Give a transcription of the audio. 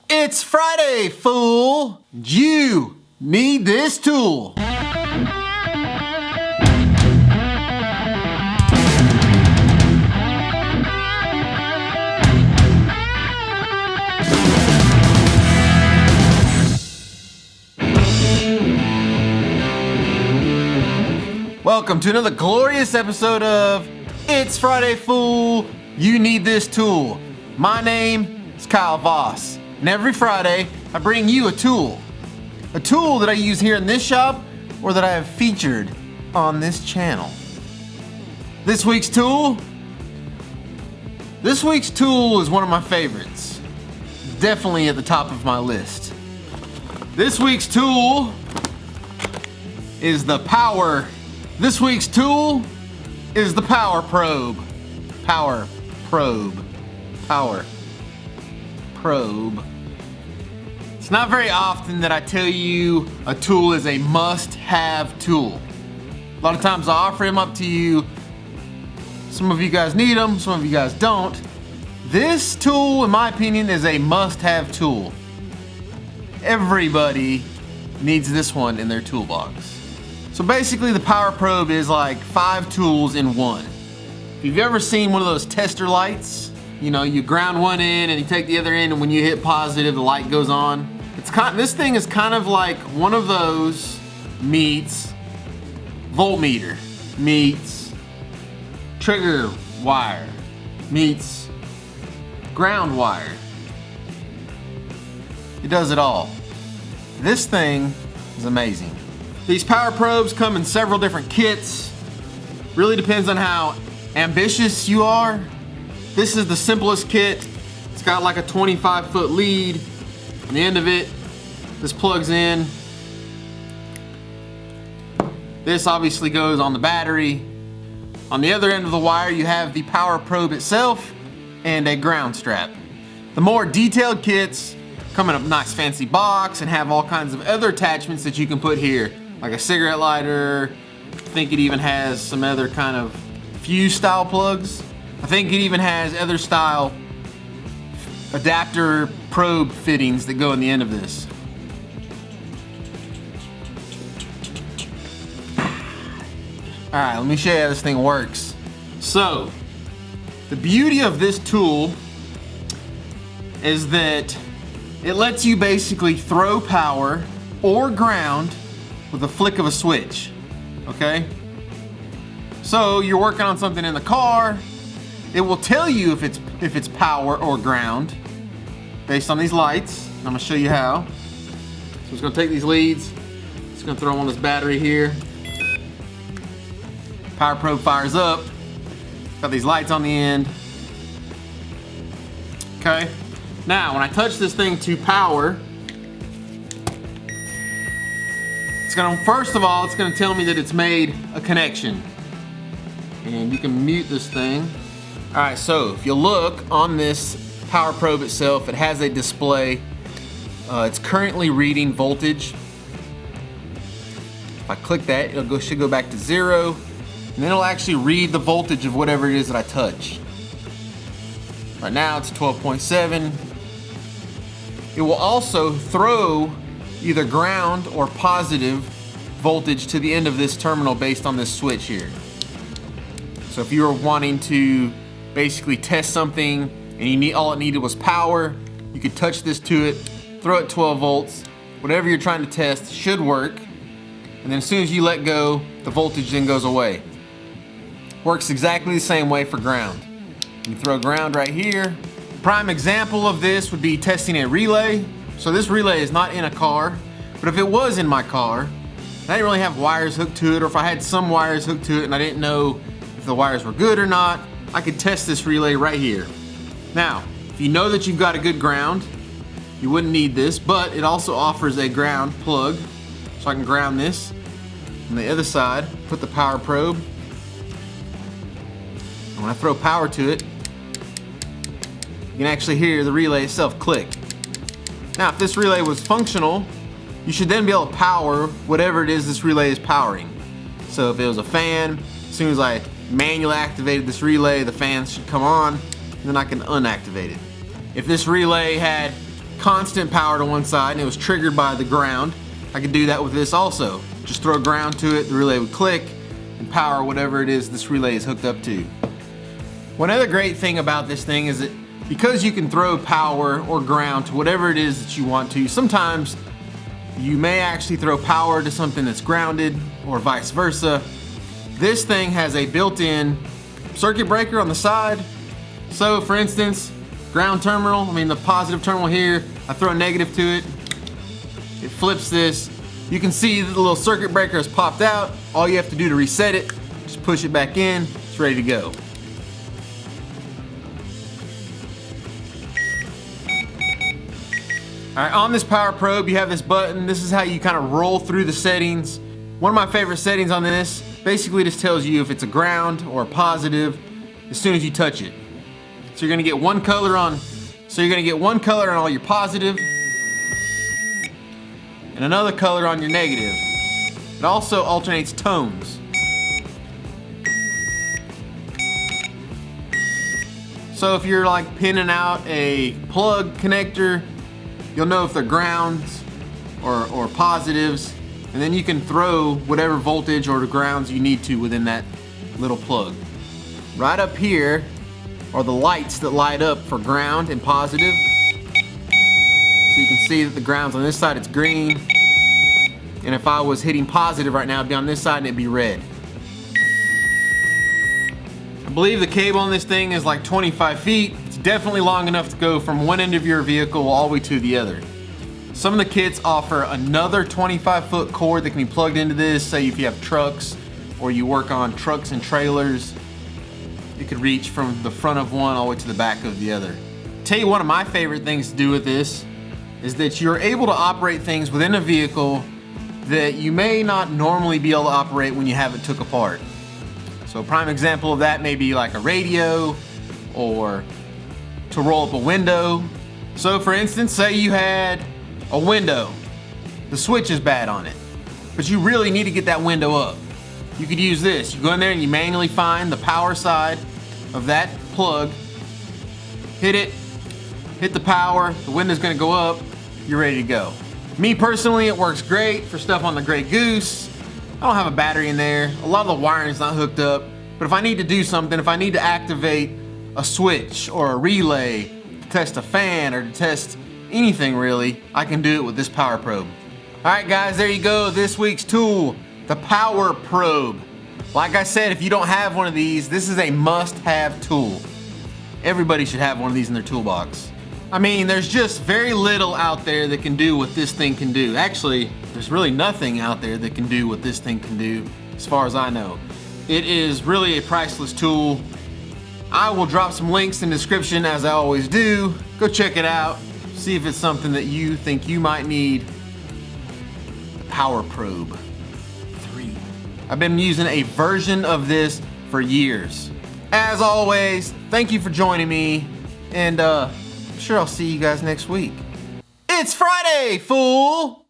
It's Friday, fool! You need this tool. Welcome to another glorious episode of It's Friday, fool! You need this tool. My name is Kyle Voss. And every Friday, I bring you a tool that I use here in this shop or that I have featured on this channel. This week's tool is one of my favorites. Definitely at the top of my list. This week's tool is the Power Probe. Power Probe. It's not very often that I tell you a tool is a must-have tool. A lot of times I offer them up to you. Some of you guys need them, some of you guys don't. This tool, in my opinion, is a must-have tool. Everybody needs this one in their toolbox. So basically the Power Probe is like 5 tools in one. If you've ever seen one of those tester lights, you know, you ground one in and you take the other end, and when you hit positive, the light goes on. This thing is kind of like one of those meets voltmeter, meets trigger wire, meets ground wire. It does it all. This thing is amazing. These Power Probes come in several different kits. Really depends on how ambitious you are. This is the simplest kit. It's got like a 25-foot lead. On the end of it, this plugs in. This obviously goes on the battery. On the other end of the wire, you have the Power Probe itself and a ground strap. The more detailed kits come in a nice fancy box and have all kinds of other attachments that you can put here, like a cigarette lighter. I think it even has some other kind of fuse style plugs. I think it even has other style adapter probe fittings that go in the end of this. Alright, let me show you how this thing works. So, the beauty of this tool is that it lets you basically throw power or ground with a flick of a switch. Okay? So you're working on something in the car, it will tell you if it's power or ground based on these lights. I'm gonna show you how. So it's gonna take these leads, it's gonna throw them on this battery here. Power Probe fires up, got these lights on the end. Okay, now when I touch this thing to power, first of all, it's gonna tell me that it's made a connection. And you can mute this thing. All right, so if you look on this Power Probe itself, it has a display. It's currently reading voltage. If I click that, should go back to 0, and then it'll actually read the voltage of whatever it is that I touch. Right now it's 12.7. It will also throw either ground or positive voltage to the end of this terminal based on this switch here. So if you were wanting to basically test something and all it needed was power, you could touch this to it, throw it 12 volts, whatever you're trying to test should work, and then as soon as you let go, the voltage then goes away. Works exactly the same way for ground. You throw ground right here. Prime example of this would be testing a relay. So this relay is not in a car, but if it was in my car, and I didn't really have wires hooked to it, or if I had some wires hooked to it and I didn't know if the wires were good or not, I could test this relay right here. Now, if you know that you've got a good ground, you wouldn't need this, but it also offers a ground plug. So I can ground this. On the other side, put the Power Probe. And when I throw power to it, you can actually hear the relay itself click. Now, if this relay was functional, you should then be able to power whatever it is this relay is powering. So if it was a fan, as soon as I manually activated this relay, the fans should come on, and then I can unactivate it. If this relay had constant power to one side and it was triggered by the ground, I could do that with this also. Just throw ground to it, the relay would click and power whatever it is this relay is hooked up to. One other great thing about this thing is that because you can throw power or ground to whatever it is that you want to, sometimes you may actually throw power to something that's grounded or vice versa. This thing has a built-in circuit breaker on the side. So for instance, ground terminal, the positive terminal here, I throw a negative to it, it flips this. You can see the little circuit breaker has popped out. All you have to do to reset it, just push it back in, it's ready to go. All right, on this power probe, you have this button. This is how you kind of roll through the settings. One of my favorite settings on this basically just tells you if it's a ground or a positive as soon as you touch it. So you're gonna get one color on all your positive and another color on your negative. It also alternates tones. So if you're like pinning out a plug connector, you'll know if they're grounds or positives, and then you can throw whatever voltage or the grounds you need to within that little plug. Right up here are the lights that light up for ground and positive. So you can see that the ground's on this side, it's green. And if I was hitting positive right now, it'd be on this side and it'd be red. I believe the cable on this thing is like 25 feet. It's definitely long enough to go from one end of your vehicle all the way to the other. Some of the kits offer another 25-foot cord that can be plugged into this. Say if you have trucks or you work on trucks and trailers, it could reach from the front of one all the way to the back of the other. Tell you one of my favorite things to do with this is that you're able to operate things within a vehicle that you may not normally be able to operate when you have it took apart. So a prime example of that may be like a radio or to roll up a window. So for instance, say you had a window, the switch is bad on it, but you really need to get that window up. You could use this. You go in there and you manually find the power side of that plug, hit it, hit the power, the window's gonna go up, you're ready to go. Me personally, it works great for stuff on the Grey Goose. I don't have a battery in there. A lot of the wiring is not hooked up, but if I need to do something, if I need to activate a switch or a relay to test a fan or to test anything really, I can do it with this power probe. All right guys, there you go, this week's tool, the power probe. Like I said, if you don't have one of these, this is a must-have tool. Everybody should have one of these in their toolbox. There's just very little out there that can do what this thing can do. Actually, there's really nothing out there that can do what this thing can do, as far as I know. It is really a priceless tool. I will drop some links in the description as I always do. Go check it out. See if it's something that you think you might need. The Power Probe 3. I've been using a version of this for years. As always, thank you for joining me, and I'm sure I'll see you guys next week. It's Friday, fool!